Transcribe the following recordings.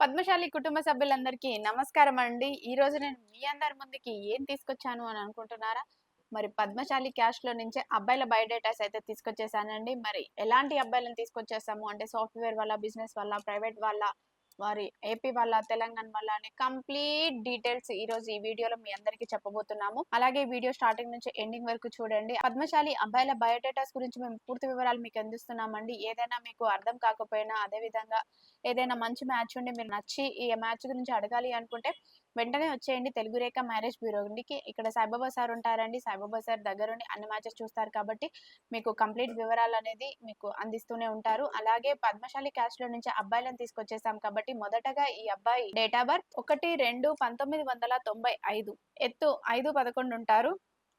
పద్మశాలి కుటుంబ సభ్యులందరికీ నమస్కారం అండి. ఈరోజు నేను మీ అందరి ముందుకి ఏం తీసుకొచ్చాను అని అనుకుంటున్నారా? మరి పద్మశాలి క్యాష్‌లో నుంచే అబ్బాయిల బయోడేటాస్ అయితే తీసుకొచ్చేసానండి. మరి ఎలాంటి అబ్బాయిలను తీసుకొచ్చేసాము అంటే సాఫ్ట్‌వేర్ వాళ్ళ, బిజినెస్ వాళ్ళ, ప్రైవేట్ వాళ్ళ, మరి ఏపీ వాళ్ళ, తెలంగాణ వాళ్ళ అని కంప్లీట్ డీటెయిల్స్ ఈరోజు ఈ వీడియోలో మీ అందరికీ చెప్పబోతున్నాము. అలాగే వీడియో స్టార్టింగ్ నుంచి ఎండింగ్ వరకు చూడండి. పద్మశాలి అబ్బాయిల బయోడేటాస్ గురించి మేము పూర్తి వివరాలు మీకు అందిస్తున్నామండి. ఏదైనా మీకు అర్థం కాకపోయినా అదే విధంగా ఏదైనా మంచి మ్యాచ్ ఉండి మీరు నచ్చి ఈ మ్యాచ్ గురించి అడగాలి అనుకుంటే వెంటనే వచ్చేయండి తెలుగు రేఖ మ్యారేజ్ బ్యూరోకి. ఇక్కడ సాయిబాబా సార్ ఉంటారండి. సాయిబాబా సార్ దగ్గరుండి అన్ని మ్యాచెస్ చూస్తారు కాబట్టి మీకు కంప్లీట్ వివరాలు అనేది మీకు అందిస్తూనే ఉంటారు. అలాగే పద్మశాలి క్యాస్ట్‌లో నుంచి అబ్బాయిలను తీసుకొచ్చేసాం కాబట్టి మొదటగా ఈ అబ్బాయి డేట్ ఆఫ్ బర్త్ 1/2/1995, ఎత్తు 5'11" ఉంటారు.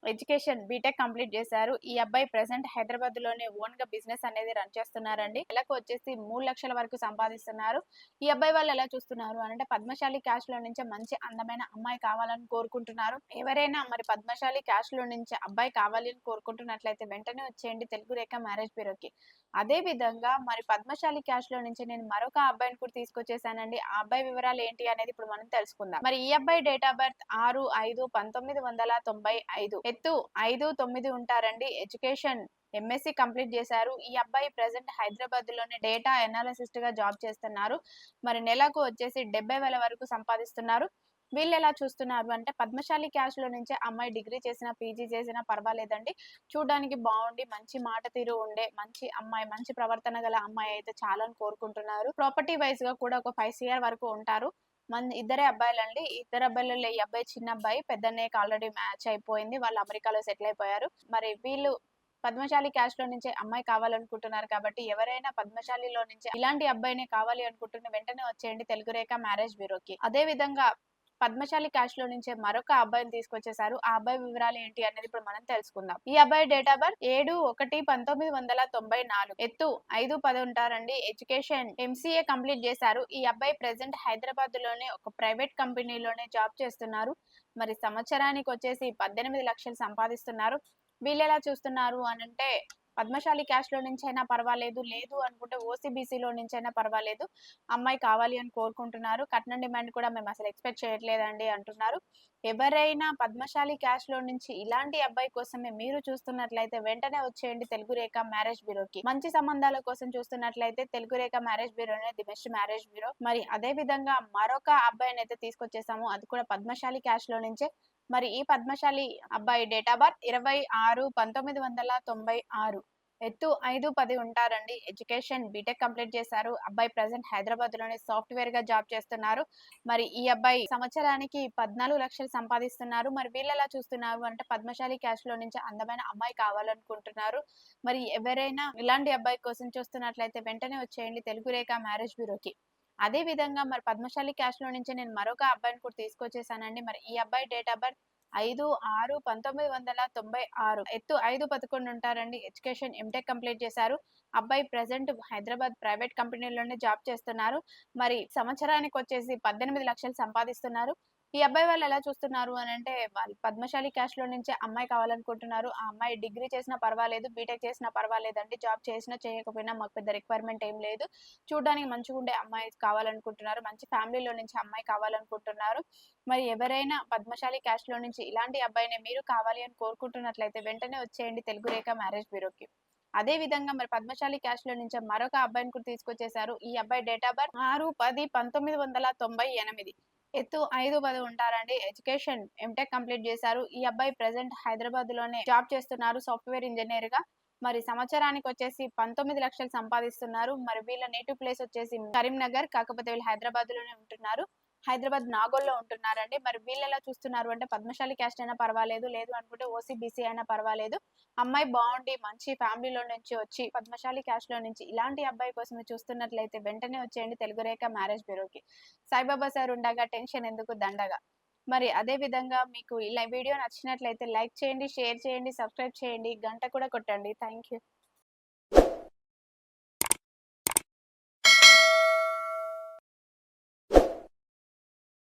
ఎడ్యుకేషన్ బీటెక్ కంప్లీట్ చేశారు. ఈ అబ్బాయి ప్రెజెంట్ హైదరాబాద్ లోనే ఓన్ గా బిజినెస్ అనేది రన్ చేస్తున్నారండి. నెలకు వచ్చేసి 3 లక్షల వరకు సంపాదిస్తున్నారు. ఈ అబ్బాయి వాళ్ళు ఎలా చూస్తున్నారు అంటే పద్మశాలి క్యాస్ట్ లో నుంచే మంచి అందమైన అమ్మాయి కావాలని కోరుకుంటున్నారు. ఎవరైనా మరి పద్మశాలి క్యాస్ట్ లో నుంచి అబ్బాయి కావాలి అని కోరుకుంటున్నట్లయితే వెంటనే వచ్చేయండి తెలుగు రేఖ మ్యారేజ్ బ్యూరోకి. అదే విధంగా మరి పద్మశాలి క్యాస్ట్ లో నుంచి నేను మరొక అబ్బాయిని కూడా తీసుకొచ్చేసానండి. ఆ అబ్బాయి వివరాలు ఏంటి అనేది ఇప్పుడు మనం తెలుసుకుందాం. మరి ఈ అబ్బాయి డేట్ ఆఫ్ బర్త్ 6/5/1995, ఎత్తు 5'9" ఉంటారండి. ఎడ్యుకేషన్ ఎంఎస్సి కంప్లీట్ చేశారు. ఈ అబ్బాయి ప్రెసెంట్ హైదరాబాద్ లోనే డేటా ఎనాలిసిస్ట్ గా జాబ్ చేస్తున్నారు. మరి నెలకు వచ్చేసి 70,000 వరకు సంపాదిస్తున్నారు. వీళ్ళు ఎలా చూస్తున్నారు అంటే పద్మశాలి క్యాస్ట్ లో నుంచే అమ్మాయి డిగ్రీ చేసినా పీజీ చేసినా పర్వాలేదండి. చూడడానికి బాగుండి మంచి మాట తీరు ఉండే మంచి అమ్మాయి, మంచి ప్రవర్తన గల అమ్మాయి అయితే చాలని కోరుకుంటున్నారు. ప్రాపర్టీ వైజ్ గా కూడా ఒక 5 CR వరకు ఉంటారు. ఇద్దరే అబ్బాయిలండి. ఇద్దరు అబ్బాయిలలో ఈ అబ్బాయి చిన్న అబ్బాయి. పెద్దన్నయ్యకి ఆల్రెడీ మ్యాచ్ అయిపోయింది. వాళ్ళు అమెరికాలో సెటిల్ అయిపోయారు. మరి వీళ్ళు పద్మశాలి క్యాస్ట్ లో నుంచే అమ్మాయి కావాలనుకుంటున్నారు కాబట్టి ఎవరైనా పద్మశాలిలో నుంచి ఇలాంటి అబ్బాయినే కావాలి అనుకుంటున్న వెంటనే వచ్చేయండి తెలుగు రేఖ మ్యారేజ్ బ్యూరోకి. అదే విధంగా పద్మశాలి క్యాస్ట్ లో నుంచే మరొక అబ్బాయిని తీసుకొచ్చేసారు. ఆ అబ్బాయి వివరాలు ఏంటి అనేది ఇప్పుడు మనం తెలుసుకుందాం. ఈ అబ్బాయి డేట్ ఆఫ్ బర్త్ 7/1/1994, ఎత్తు 5'10" ఉంటారండి. ఎడ్యుకేషన్ ఎంసీఏ కంప్లీట్ చేశారు. ఈ అబ్బాయి ప్రెసెంట్ హైదరాబాద్ లోనే ఒక ప్రైవేట్ కంపెనీలోనే జాబ్ చేస్తున్నారు. మరి సంవత్సరానికి వచ్చేసి 18 లక్షలు సంపాదిస్తున్నారు. వీళ్ళెలా చూస్తున్నారు అనంటే పద్మశాలి క్యాస్ట్ లో నుంచైనా పర్వాలేదు, లేదు అనుకుంటే ఓసీబీసీలో నుంచైనా పర్వాలేదు, అమ్మాయి కావాలి అని కోరుకుంటున్నారు. కట్నం డిమాండ్ కూడా మేము అసలు ఎక్స్పెక్ట్ చేయట్లేదండి అంటున్నారు. ఎవరైనా పద్మశాలి క్యాస్ట్ లో నుంచి ఇలాంటి అబ్బాయి కోసమే మీరు చూస్తున్నట్లయితే వెంటనే వచ్చేయండి తెలుగు రేఖ మ్యారేజ్ బ్యూరోకి. మంచి సంబంధాల కోసం చూస్తున్నట్లయితే తెలుగు రేఖ మ్యారేజ్ బ్యూరోనే ది బెస్ట్ మ్యారేజ్ బ్యూరో. మరి అదే విధంగా మరొక అబ్బాయిని అయితే తీసుకొచ్చేసాము. అది కూడా పద్మశాలి క్యాస్ట్ లో నుంచే. మరి ఈ పద్మశాలి అబ్బాయి డేట్ ఆఫ్ బర్త్ 26/1996, ఎత్తు 5'10" ఉంటారండి. ఎడ్యుకేషన్ బీటెక్ కంప్లీట్ చేశారు. అబ్బాయి ప్రెసెంట్ హైదరాబాద్ లోనే సాఫ్ట్‌వేర్ గా జాబ్ చేస్తున్నారు. మరి ఈ అబ్బాయి సంవత్సరానికి 14 లక్షలు సంపాదిస్తున్నారు. మరి వీళ్ళెలా చూస్తున్నారు అంటే పద్మశాలి క్యాస్ట్ లో నుంచి అందమైన అమ్మాయి కావాలనుకుంటున్నారు. మరి ఎవరైనా ఇలాంటి అబ్బాయి కోసం చూస్తున్నట్లయితే వెంటనే వచ్చేయండి తెలుగు రేఖ మ్యారేజ్ బ్యూరోకి. అదే విధంగా మరి పద్మశాలి క్యాస్ట్ లో నుంచి నేను మరొక అబ్బాయిని కూడా తీసుకొచ్చేసానండి. మరి ఈ అబ్బాయి డేట్ ఆఫ్ బర్త్ 5/6/1996, ఎత్తు 5'11" ఉంటారండి. ఎడ్యుకేషన్ ఎంటెక్ కంప్లీట్ చేశారు. అబ్బాయి ప్రెసెంట్ హైదరాబాద్ ప్రైవేట్ కంపెనీలోనే జాబ్ చేస్తున్నారు. మరి సంవత్సరానికి వచ్చేసి 18 లక్షలు సంపాదిస్తున్నారు. ఈ అబ్బాయి వాళ్ళు ఎలా చూస్తున్నారు అనంటే వాళ్ళు పద్మశాలి క్యాస్ట్ లో నుంచే అమ్మాయి కావాలనుకుంటున్నారు. ఆ అమ్మాయి డిగ్రీ చేసినా పర్వాలేదు, బీటెక్ చేసినా పర్వాలేదండి. జాబ్ చేసినా చేయకపోయినా మాకు పెద్ద రిక్వైర్మెంట్ ఏం లేదు. చూడడానికి మంచిగుండే అమ్మాయి కావాలనుకుంటున్నారు. మంచి ఫ్యామిలీలో నుంచి అమ్మాయి కావాలనుకుంటున్నారు. మరి ఎవరైనా పద్మశాలి క్యాస్ట్ లో నుంచి ఇలాంటి అబ్బాయినే మీరు కావాలి అని కోరుకుంటున్నట్లయితే వెంటనే వచ్చేయండి తెలుగు రేఖ మ్యారేజ్ బ్యూరోకి. అదే విధంగా మరి పద్మశాలి క్యాస్ట్ లో నుంచి మరొక అబ్బాయిని కూడా తీసుకొచ్చేసారు. ఈ అబ్బాయి డేట్ ఆఫ్ బర్త్ 6/10/1998, ఎత్తు 5'10" ఉంటారండి. ఎడ్యుకేషన్ ఎంటెక్ కంప్లీట్ చేశారు. ఈ అబ్బాయి ప్రెసెంట్ హైదరాబాద్ లోనే జాబ్ చేస్తున్నారు సాఫ్ట్‌వేర్ ఇంజినీర్ గా. మరి సంవత్సరానికి వచ్చేసి 19 లక్షలు సంపాదిస్తున్నారు. మరి వీళ్ళ నేటివ్ ప్లేస్ వచ్చేసి కరీంనగర్. కాకపోతే వీళ్ళు హైదరాబాద్ లోనే ఉంటున్నారు. హైదరాబాద్ నాగోల్లో ఉంటున్నారండి. మరి వీళ్ళెలా చూస్తున్నారు అంటే పద్మశాలి క్యాస్ట్ అయినా పర్వాలేదు, లేదు అనుకుంటే ఓసీబీసీ అయినా పర్వాలేదు, అమ్మాయి బాగుండి మంచి ఫ్యామిలీలో నుంచి వచ్చి పద్మశాలి క్యాస్ట్ లో నుంచి ఇలాంటి అబ్బాయి కోసం చూస్తున్నట్లయితే వెంటనే వచ్చేయండి తెలుగు రేఖ మ్యారేజ్ బ్యూరోకి. సాయిబాబా సార్ ఉండగా టెన్షన్ ఎందుకు దండగా. మరి అదే విధంగా మీకు ఇలా వీడియో నచ్చినట్లయితే లైక్ చేయండి, షేర్ చేయండి, సబ్స్క్రైబ్ చేయండి, గంట కూడా కొట్టండి. Thank you.